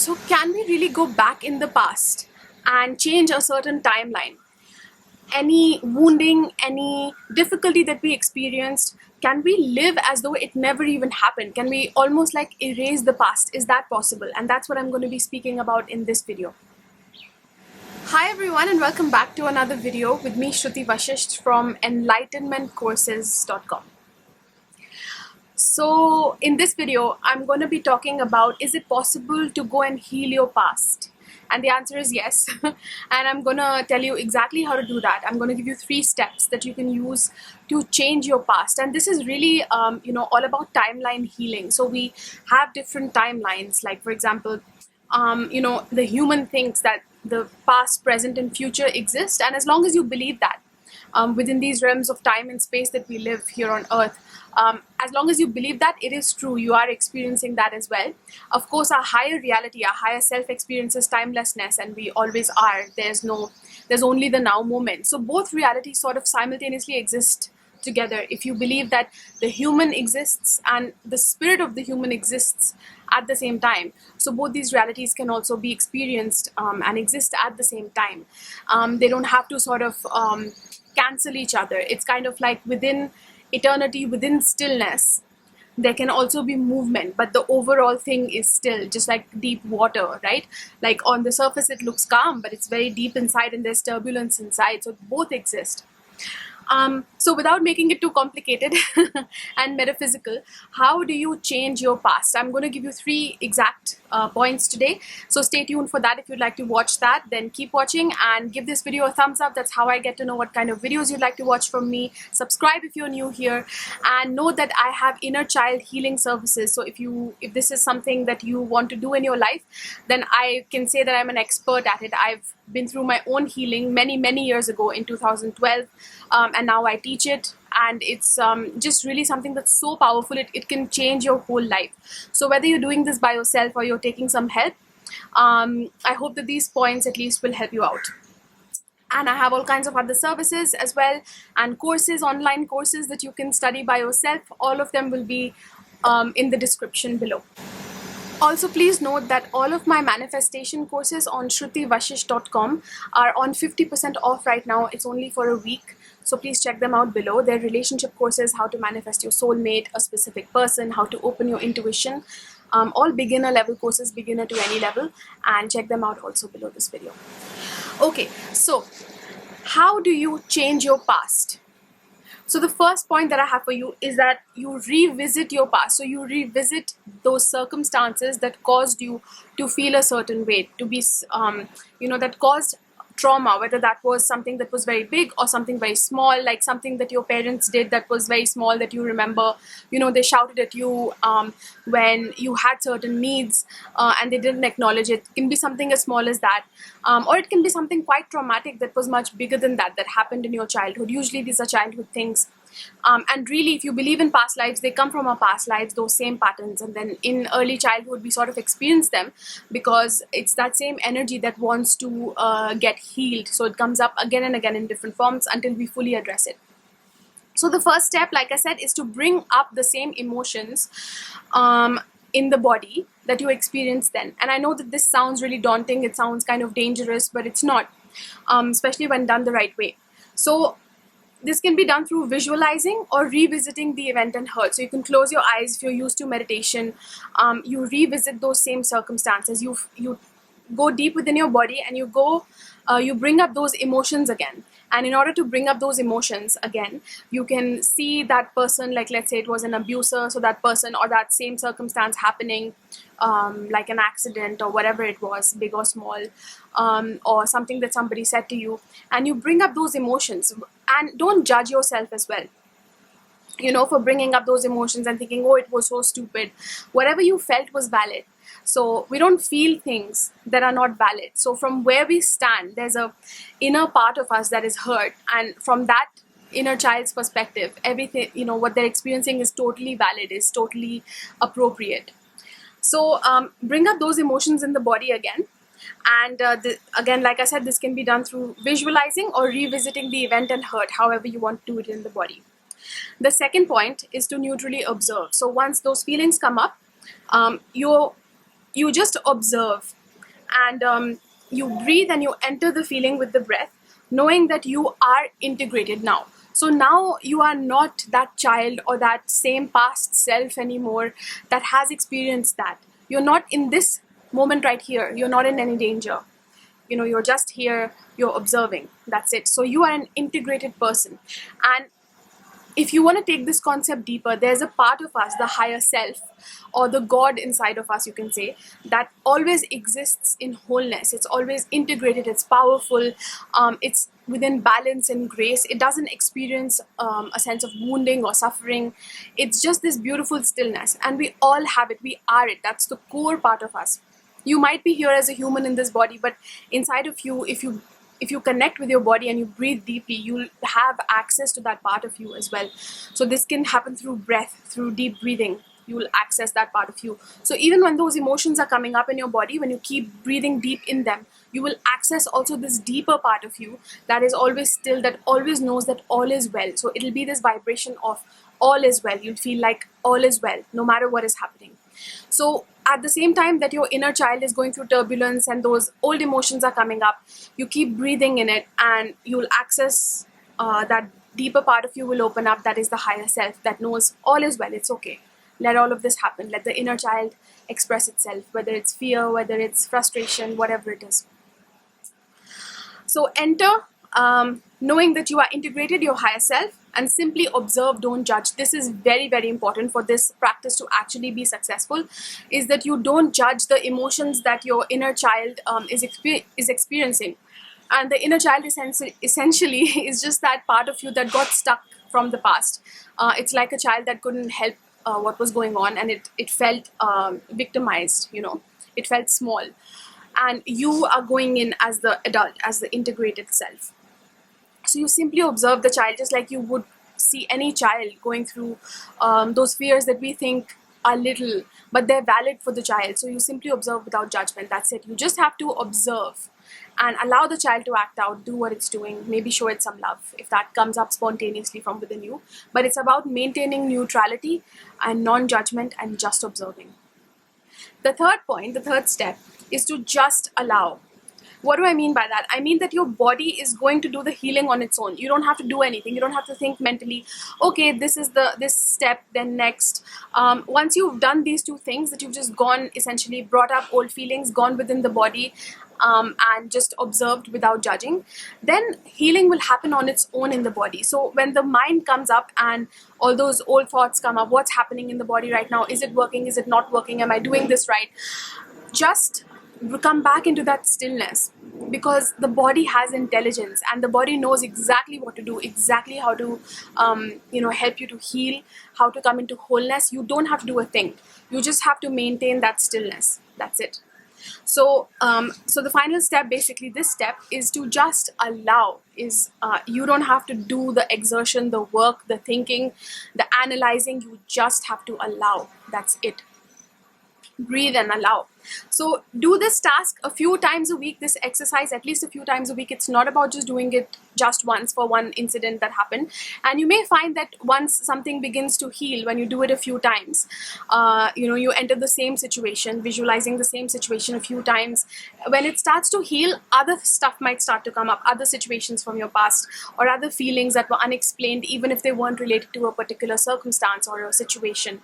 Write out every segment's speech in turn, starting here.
So can we really go back in the past and change a certain timeline? Any wounding, any difficulty that we experienced, can we live as though it never even happened? Can we almost like erase the past? Is that possible? And that's what I'm going to be speaking about in this video. Hi everyone, and welcome back to another video with me, Shruti Vashist from enlightenmentcourses.com. So in this video, I'm going to be talking about, is it possible to go and heal your past? And the answer is yes. And I'm going to tell you exactly how to do that. I'm going to give you 3 steps that you can use to change your past. And this is really, all about timeline healing. So we have different timelines. Like, for example, the human thinks that the past, present, and future exist. And as long as you believe that, within these realms of time and space that we live here on Earth, as long as you believe that it is true, you are experiencing that as well. Of course, our higher reality, our higher self experiences timelessness, and we always are. There's only the now moment. So both realities sort of simultaneously exist together. If you believe that the human exists and the spirit of the human exists at the same time, so both these realities can also be experienced and exist at the same time. They don't have to sort of cancel each other. It's kind of like within eternity, within stillness, there can also be movement, but the overall thing is still, just like deep water, right? Like on the surface it looks calm, but it's very deep inside and there's turbulence inside. So both exist. So without making it too complicated and metaphysical, how do you change your past? I'm going to give you 3 exact points today. So stay tuned for that. If you'd like to watch that, then keep watching and give this video a thumbs up. That's how I get to know what kind of videos you'd like to watch from me. Subscribe if you're new here, and know that I have inner child healing services. So if this is something that you want to do in your life, then I can say that I'm an expert at it. I've been through my own healing many years ago in 2012, and now I teach it, and it's just really something that's so powerful. It can change your whole life. So whether you're doing this by yourself or you're taking some help, I hope that these points at least will help you out. And I have all kinds of other services as well, and courses, online courses that you can study by yourself. All of them will be in the description below. Also, please note that all of my manifestation courses on shrutivashist.com are on 50% off right now. It's only for a week. So please check them out below. They're relationship courses, how to manifest your soulmate, a specific person, how to open your intuition. All beginner level courses, beginner to any level. And check them out also below this video. Okay, so how do you change your past? So the first point that I have for you is that you revisit your past. So you revisit those circumstances that caused you to feel a certain way, to be, that caused trauma, whether that was something that was very big or something very small, like something that your parents did that was very small that you remember, they shouted at you when you had certain needs and they didn't acknowledge it. It can be something as small as that, or it can be something quite traumatic that was much bigger than that happened in your childhood. Usually these are childhood things. And really, if you believe in past lives, they come from our past lives, those same patterns. And then in early childhood, we sort of experience them because it's that same energy that wants to get healed. So it comes up again and again in different forms until we fully address it. So the first step, like I said, is to bring up the same emotions in the body that you experienced then. And I know that this sounds really daunting. It sounds kind of dangerous, but it's not, especially when done the right way. So this can be done through visualizing or revisiting the event and hurt. So you can close your eyes if you're used to meditation. You revisit those same circumstances. You go deep within your body and you bring up those emotions again. And in order to bring up those emotions again, you can see that person, like let's say it was an abuser, so that person or that same circumstance happening, like an accident or whatever it was, big or small, or something that somebody said to you, and you bring up those emotions. And don't judge yourself as well, for bringing up those emotions and thinking, oh, it was so stupid. Whatever you felt was valid. So we don't feel things that are not valid. So from where we stand, there's a inner part of us that is hurt. And from that inner child's perspective, everything, what they're experiencing is totally valid, is totally appropriate. So bring up those emotions in the body again. And again, like I said, this can be done through visualizing or revisiting the event and hurt, however you want to do it in the body. The second point is to neutrally observe. So once those feelings come up, you you just observe, and you breathe and you enter the feeling with the breath, knowing that you are integrated now. So now you are not that child or that same past self anymore that has experienced that. You're not in this moment right here. You're not in any danger. You know, you're just here, you're observing. That's it. So you are an integrated person. And if you want to take this concept deeper, there's a part of us, the higher self, or the God inside of us, you can say, that always exists in wholeness. It's always integrated, it's powerful, it's within balance and grace. It doesn't experience a sense of wounding or suffering. It's just this beautiful stillness, and we all have it. We are it. That's the core part of us. You might be here as a human in this body, but inside of you, if you connect with your body and you breathe deeply, you'll have access to that part of you as well. So this can happen through breath, through deep breathing. You will access that part of you. So even when those emotions are coming up in your body, when you keep breathing deep in them, you will access also this deeper part of you that is always still, that always knows that all is well. So it'll be this vibration of all is well. You'll feel like all is well, no matter what is happening. So at the same time that your inner child is going through turbulence and those old emotions are coming up, you keep breathing in it, and you'll access that deeper part of you will open up. That is the higher self that knows all is well. It's okay. Let all of this happen. Let the inner child express itself, whether it's fear, whether it's frustration, whatever it is. So enter, knowing that you are integrated, your higher self, and simply observe, don't judge. This is very, very important for this practice to actually be successful, is that you don't judge the emotions that your inner child is experiencing. And the inner child essentially is just that part of you that got stuck from the past. It's like a child that couldn't help what was going on, and it felt victimized, you know, it felt small. And you are going in as the adult, as the integrated self. So you simply observe the child just like you would see any child going through those fears that we think are little, but they're valid for the child. So you simply observe without judgment. That's it. You just have to observe and allow the child to act out, do what it's doing, maybe show it some love if that comes up spontaneously from within you. But it's about maintaining neutrality and non-judgment and just observing. The third point, the third step, is to just allow. What do I mean by that? I mean that your body is going to do the healing on its own. You don't have to do anything. You don't have to think mentally, okay, this is this step, then next. Once you've done these two things, that you've just gone, essentially brought up old feelings, gone within the body, and just observed without judging, then healing will happen on its own in the body. So when the mind comes up and all those old thoughts come up, what's happening in the body right now? Is it working? Is it not working? Am I doing this right? Just come back into that stillness, because the body has intelligence and the body knows exactly what to do, exactly how to help you to heal, how to come into wholeness. You don't have to do a thing. You just have to maintain that stillness. That's it. So so the final step, basically this step, is to just allow. You don't have to do the exertion, the work, the thinking, the analyzing. You just have to allow. That's it. Breathe and allow. So do this task a few times a week, this exercise at least a few times a week. It's not about just doing it just once for one incident that happened. And you may find that once something begins to heal, when you do it a few times, you enter the same situation, visualizing the same situation a few times. When it starts to heal, other stuff might start to come up, other situations from your past or other feelings that were unexplained, even if they weren't related to a particular circumstance or a situation.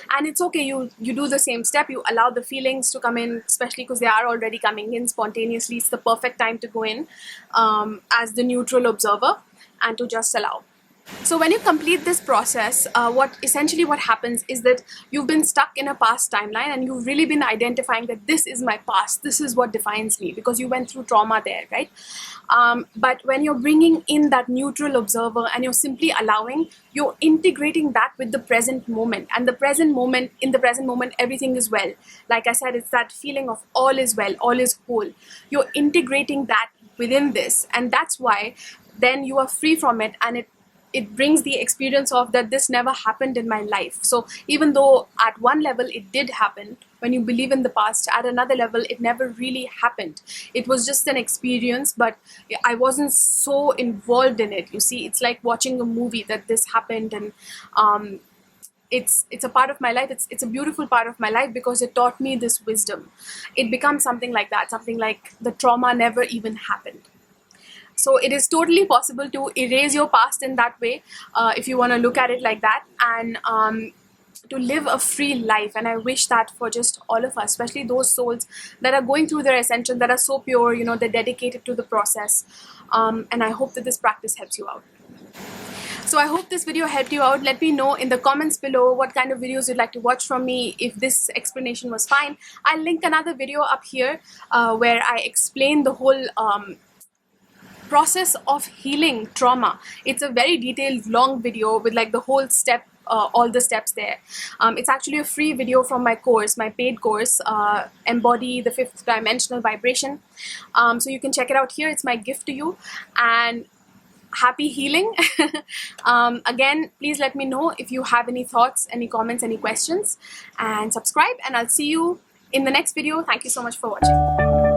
And it's okay, you do the same step, you allow the feelings to come in, especially because they are already coming in spontaneously. It's the perfect time to go in as the neutral observer and to just allow. So when you complete this process, what happens is that you've been stuck in a past timeline and you've really been identifying that this is my past, this is what defines me, because you went through trauma there, right? But when you're bringing in that neutral observer and you're simply allowing, you're integrating that with the present moment. And in the present moment, everything is well. Like I said, it's that feeling of all is well, all is whole. You're integrating that within this, and that's why then you are free from it, and it brings the experience of that this never happened in my life. So even though at one level it did happen, when you believe in the past, at another level it never really happened. It was just an experience, but I wasn't so involved in it. You see, it's like watching a movie that this happened, and it's a part of my life. It's a beautiful part of my life because it taught me this wisdom. It becomes something like that, something like the trauma never even happened. So it is totally possible to erase your past in that way, if you want to look at it like that, and to live a free life. And I wish that for just all of us, especially those souls that are going through their ascension, that are so pure, you know, they're dedicated to the process. And I hope that this practice helps you out. So I hope this video helped you out. Let me know in the comments below what kind of videos you'd like to watch from me. If this explanation was fine, I'll link another video up here where I explain the whole process of healing trauma. It's a very detailed, long video with like the whole step, all the steps there. It's actually a free video from my course, my paid course, Embody the Fifth Dimensional Vibration. So you can check it out here. It's my gift to you. And happy healing. Again, please let me know if you have any thoughts, any comments, any questions, and subscribe, and I'll see you in the next video. Thank you so much for watching.